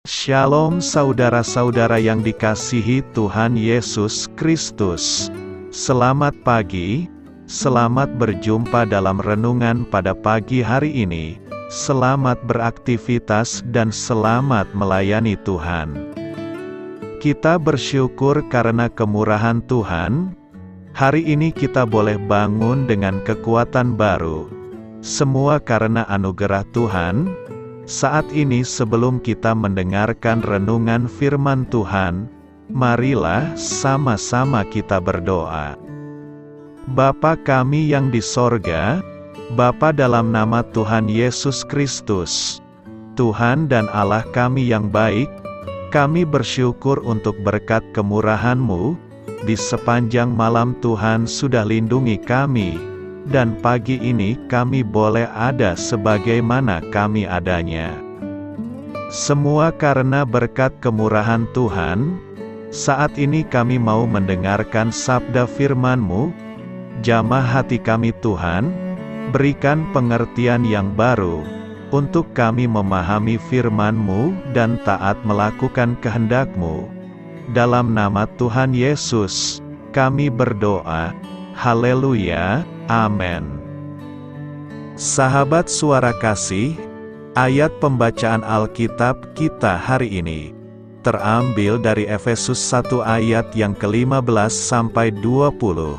Shalom saudara-saudara yang dikasihi Tuhan Yesus Kristus. Selamat pagi, selamat berjumpa dalam renungan pada pagi hari ini. Selamat beraktivitas dan selamat melayani Tuhan. Kita bersyukur karena kemurahan Tuhan. Hari ini kita boleh bangun dengan kekuatan baru. Semua karena anugerah Tuhan. Saat ini sebelum kita mendengarkan renungan firman Tuhan, marilah sama-sama kita berdoa. Bapa kami yang di sorga, Bapa dalam nama Tuhan Yesus Kristus, Tuhan dan Allah kami yang baik, kami bersyukur untuk berkat kemurahan-Mu, di sepanjang malam Tuhan sudah lindungi kami. Dan pagi ini kami boleh ada sebagaimana kami adanya. Semua karena berkat kemurahan Tuhan. Saat ini kami mau mendengarkan sabda firman-Mu. Jamah hati kami Tuhan, berikan pengertian yang baru, untuk kami memahami firman-Mu dan taat melakukan kehendak-Mu. Dalam nama Tuhan Yesus, kami berdoa. Haleluya. Amin. Sahabat suara kasih, ayat pembacaan Alkitab kita hari ini terambil dari Efesus 1 ayat yang ke-15 sampai 20.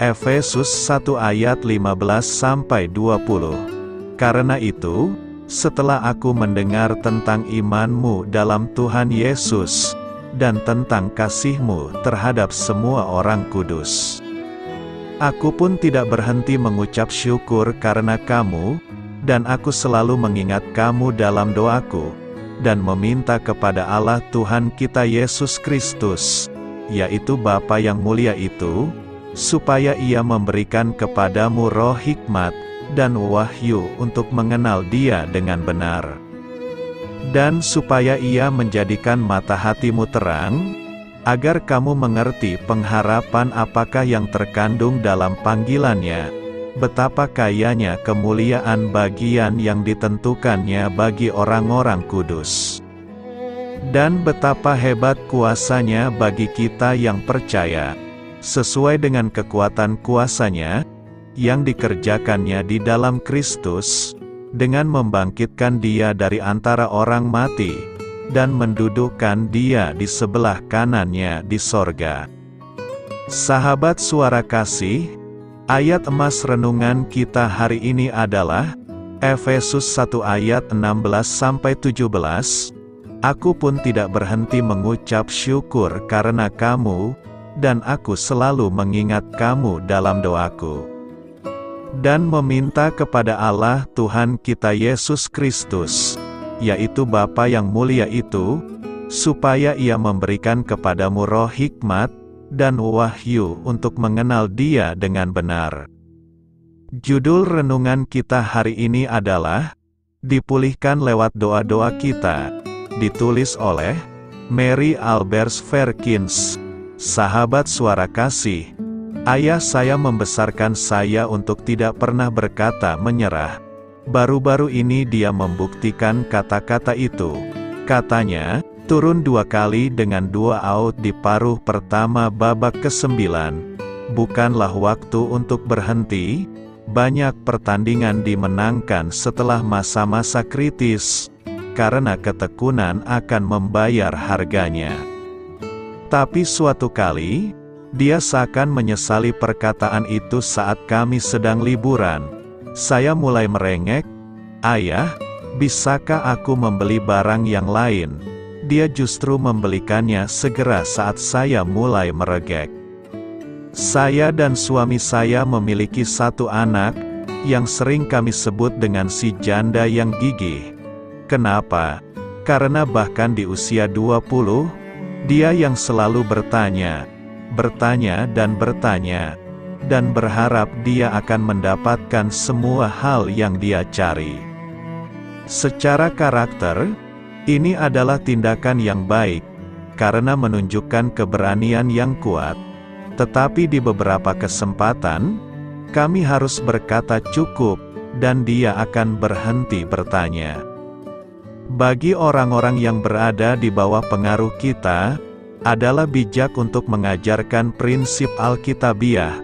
Efesus 1 ayat 15 sampai 20. Karena itu, setelah aku mendengar tentang iman-Mu dalam Tuhan Yesus dan tentang kasih-Mu terhadap semua orang kudus, aku pun tidak berhenti mengucap syukur karena kamu, dan aku selalu mengingat kamu dalam doaku, dan meminta kepada Allah Tuhan kita Yesus Kristus, yaitu Bapa yang mulia itu, supaya Ia memberikan kepadamu roh hikmat, dan wahyu untuk mengenal Dia dengan benar. Dan supaya Ia menjadikan mata hatimu terang, agar kamu mengerti pengharapan apakah yang terkandung dalam panggilannya, betapa kayanya kemuliaan bagian yang ditentukannya bagi orang-orang kudus, dan betapa hebat kuasanya bagi kita yang percaya, sesuai dengan kekuatan kuasanya, yang dikerjakannya di dalam Kristus, dengan membangkitkan Dia dari antara orang mati, dan mendudukkan Dia di sebelah kanannya di sorga. Sahabat suara kasih, ayat emas renungan kita hari ini adalah Efesus 1 ayat 16-17. Aku pun tidak berhenti mengucap syukur karena kamu, dan aku selalu mengingat kamu dalam doaku, dan meminta kepada Allah Tuhan kita Yesus Kristus, yaitu Bapa yang mulia itu, supaya Ia memberikan kepadamu roh hikmat, dan wahyu untuk mengenal Dia dengan benar. Judul renungan kita hari ini adalah, Dipulihkan lewat doa-doa kita, ditulis oleh Mary Albers Verkins. Sahabat suara kasih, ayah saya membesarkan saya untuk tidak pernah berkata menyerah. Baru-baru ini dia membuktikan kata-kata itu. Katanya, turun 2 kali dengan 2 out di paruh pertama babak ke-9. Bukanlah waktu untuk berhenti. Banyak pertandingan dimenangkan setelah masa-masa kritis, karena ketekunan akan membayar harganya. Tapi suatu kali, dia seakan menyesali perkataan itu saat kami sedang liburan. Saya mulai merengek, "Ayah, bisakah aku membeli barang yang lain?" Dia justru membelikannya segera saat saya mulai meregek. Saya dan suami saya memiliki 1 anak, yang sering kami sebut dengan si janda yang gigih. Kenapa? Karena bahkan di usia 20, dia yang selalu bertanya dan bertanya, dan berharap dia akan mendapatkan semua hal yang dia cari. Secara karakter, ini adalah tindakan yang baik, karena menunjukkan keberanian yang kuat. Tetapi di beberapa kesempatan, kami harus berkata cukup, dan dia akan berhenti bertanya. Bagi orang-orang yang berada di bawah pengaruh kita, adalah bijak untuk mengajarkan prinsip Alkitabiah,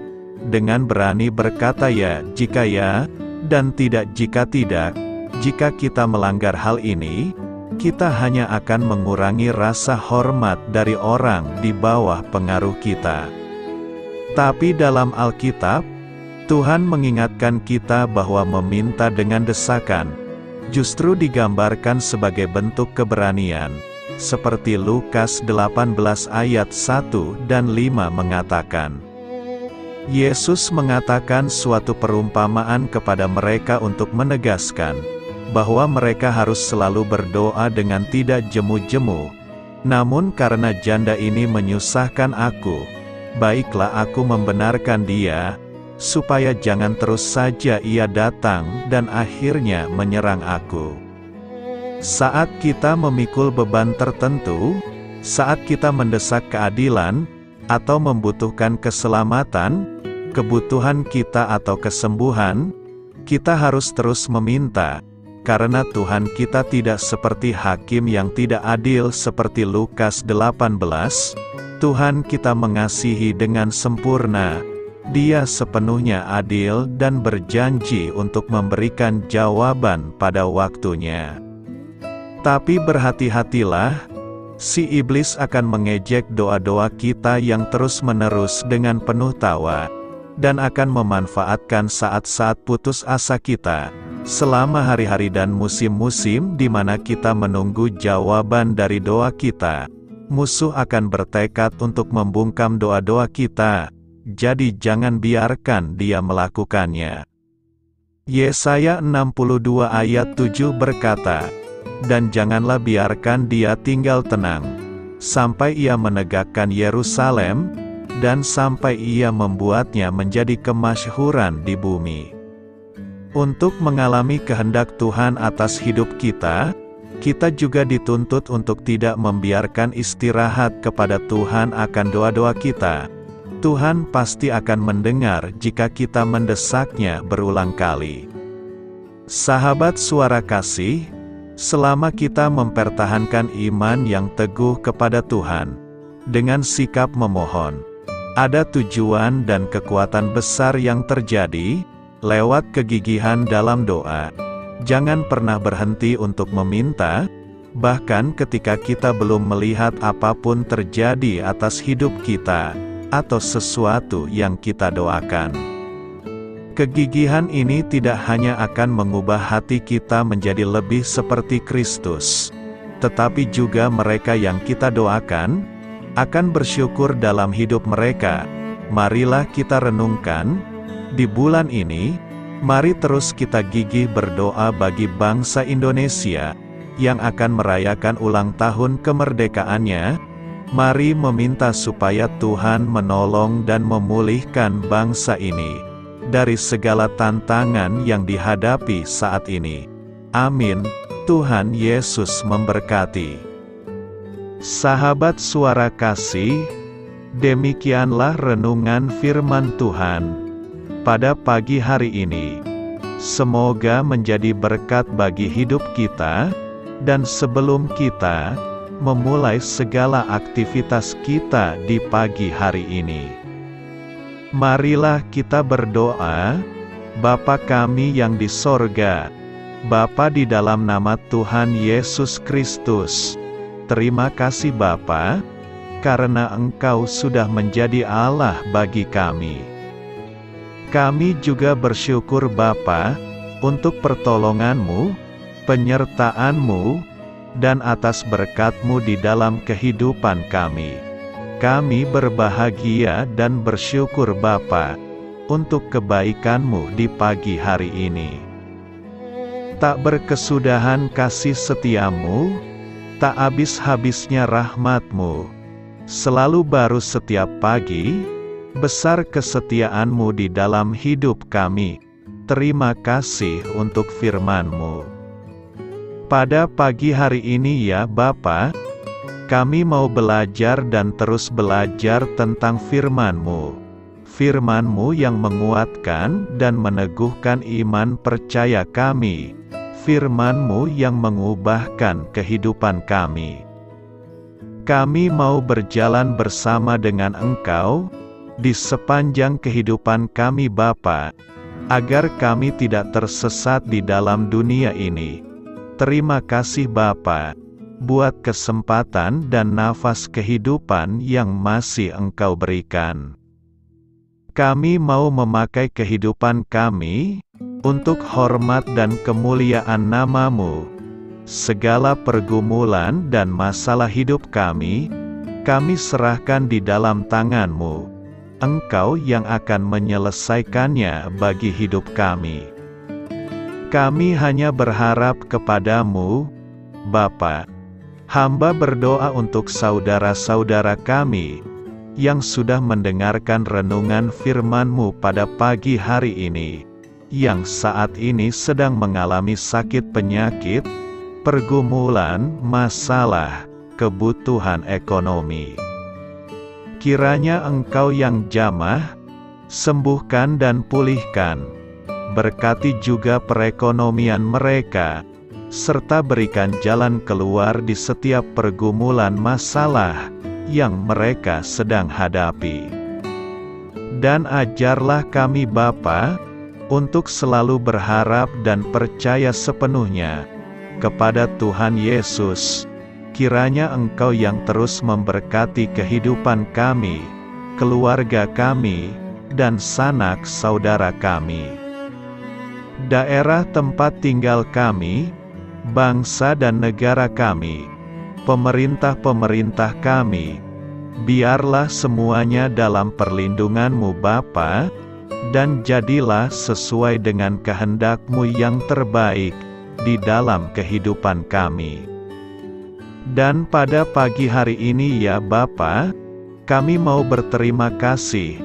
dengan berani berkata ya jika ya, dan tidak jika tidak. Jika kita melanggar hal ini, kita hanya akan mengurangi rasa hormat dari orang di bawah pengaruh kita. Tapi dalam Alkitab, Tuhan mengingatkan kita bahwa meminta dengan desakan justru digambarkan sebagai bentuk keberanian, seperti Lukas 18 ayat 1 dan 5 mengatakan. Yesus mengatakan suatu perumpamaan kepada mereka untuk menegaskan bahwa mereka harus selalu berdoa dengan tidak jemu-jemu. Namun karena janda ini menyusahkan aku, baiklah aku membenarkan dia, supaya jangan terus saja ia datang dan akhirnya menyerang aku. Saat kita memikul beban tertentu, saat kita mendesak keadilan, atau membutuhkan keselamatan, kebutuhan kita atau kesembuhan, kita harus terus meminta, karena Tuhan kita tidak seperti hakim yang tidak adil seperti Lukas 18, Tuhan kita mengasihi dengan sempurna. Dia sepenuhnya adil dan berjanji untuk memberikan jawaban pada waktunya. Tapi berhati-hatilah, si iblis akan mengejek doa-doa kita yang terus-menerus dengan penuh tawa, dan akan memanfaatkan saat-saat putus asa kita, selama hari-hari dan musim-musim di mana kita menunggu jawaban dari doa kita. Musuh akan bertekad untuk membungkam doa-doa kita. Jadi jangan biarkan dia melakukannya. Yesaya 62 ayat 7 berkata, "Dan janganlah biarkan dia tinggal tenang, sampai ia menegakkan Yerusalem, dan sampai ia membuatnya menjadi kemasyhuran di bumi." Untuk mengalami kehendak Tuhan atas hidup kita, kita juga dituntut untuk tidak membiarkan istirahat kepada Tuhan akan doa-doa kita. Tuhan pasti akan mendengar jika kita mendesaknya berulang kali. Sahabat Suara Kasih, selama kita mempertahankan iman yang teguh kepada Tuhan, dengan sikap memohon, ada tujuan dan kekuatan besar yang terjadi, lewat kegigihan dalam doa. Jangan pernah berhenti untuk meminta, bahkan ketika kita belum melihat apapun terjadi atas hidup kita, atau sesuatu yang kita doakan. Kegigihan ini tidak hanya akan mengubah hati kita menjadi lebih seperti Kristus, tetapi juga mereka yang kita doakan, akan bersyukur dalam hidup mereka. Marilah kita renungkan, di bulan ini, mari terus kita gigih berdoa bagi bangsa Indonesia, yang akan merayakan ulang tahun kemerdekaannya. Mari meminta supaya Tuhan menolong dan memulihkan bangsa ini dari segala tantangan yang dihadapi saat ini. Amin. Tuhan Yesus memberkati. Sahabat Suara Kasih, demikianlah renungan firman Tuhan pada pagi hari ini. Semoga menjadi berkat bagi hidup kita, dan sebelum kita memulai segala aktivitas kita di pagi hari ini, marilah kita berdoa. Bapa kami yang di sorga, Bapa di dalam nama Tuhan Yesus Kristus, terima kasih Bapa, karena Engkau sudah menjadi Allah bagi kami. Kami juga bersyukur Bapa, untuk pertolongan-Mu, penyertaan-Mu, dan atas berkat-Mu di dalam kehidupan kami. Kami berbahagia dan bersyukur Bapa, untuk kebaikan-Mu di pagi hari ini. Tak berkesudahan kasih setia-Mu, tak habis-habisnya rahmat-Mu, selalu baru setiap pagi, besar kesetiaan-Mu di dalam hidup kami. Terima kasih untuk firman-Mu. Pada pagi hari ini ya Bapa, kami mau belajar dan terus belajar tentang firman-Mu. Firman-Mu yang menguatkan dan meneguhkan iman percaya kami. firman-Mu yang mengubahkan kehidupan kami. Kami mau berjalan bersama dengan Engkau di sepanjang kehidupan kami Bapa, agar kami tidak tersesat di dalam dunia ini. Terima kasih Bapa, buat kesempatan dan nafas kehidupan yang masih Engkau berikan. Kami mau memakai kehidupan kami untuk hormat dan kemuliaan nama-Mu. Segala pergumulan dan masalah hidup kami serahkan di dalam tangan-Mu. Engkau yang akan menyelesaikannya bagi hidup kami. Kami hanya berharap kepada-Mu, Bapa. Hamba berdoa untuk saudara-saudara kami yang sudah mendengarkan renungan firman-Mu pada pagi hari ini, yang saat ini sedang mengalami sakit penyakit, pergumulan, masalah, kebutuhan ekonomi. Kiranya Engkau yang jamah, sembuhkan dan pulihkan. Berkati juga perekonomian mereka, serta berikan jalan keluar di setiap pergumulan masalah yang mereka sedang hadapi. Dan ajarlah kami Bapa, untuk selalu berharap dan percaya sepenuhnya kepada Tuhan Yesus. Kiranya Engkau yang terus memberkati kehidupan kami, keluarga kami, dan sanak saudara kami. Daerah tempat tinggal kami, bangsa dan negara kami, pemerintah-pemerintah kami, biarlah semuanya dalam perlindungan-Mu Bapa, dan jadilah sesuai dengan kehendak-Mu yang terbaik di dalam kehidupan kami. Dan pada pagi hari ini ya Bapa, kami mau berterima kasih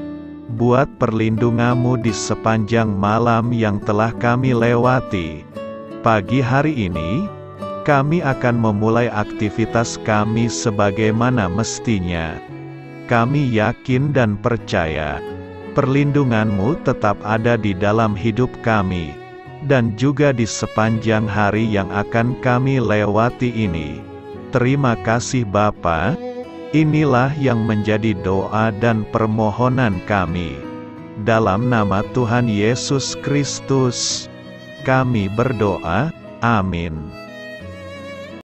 buat perlindungan-Mu di sepanjang malam yang telah kami lewati. Pagi hari ini, kami akan memulai aktivitas kami sebagaimana mestinya. Kami yakin dan percaya, perlindungan-Mu tetap ada di dalam hidup kami, dan juga di sepanjang hari yang akan kami lewati ini. Terima kasih Bapa. Inilah yang menjadi doa dan permohonan kami. Dalam nama Tuhan Yesus Kristus, kami berdoa. Amin.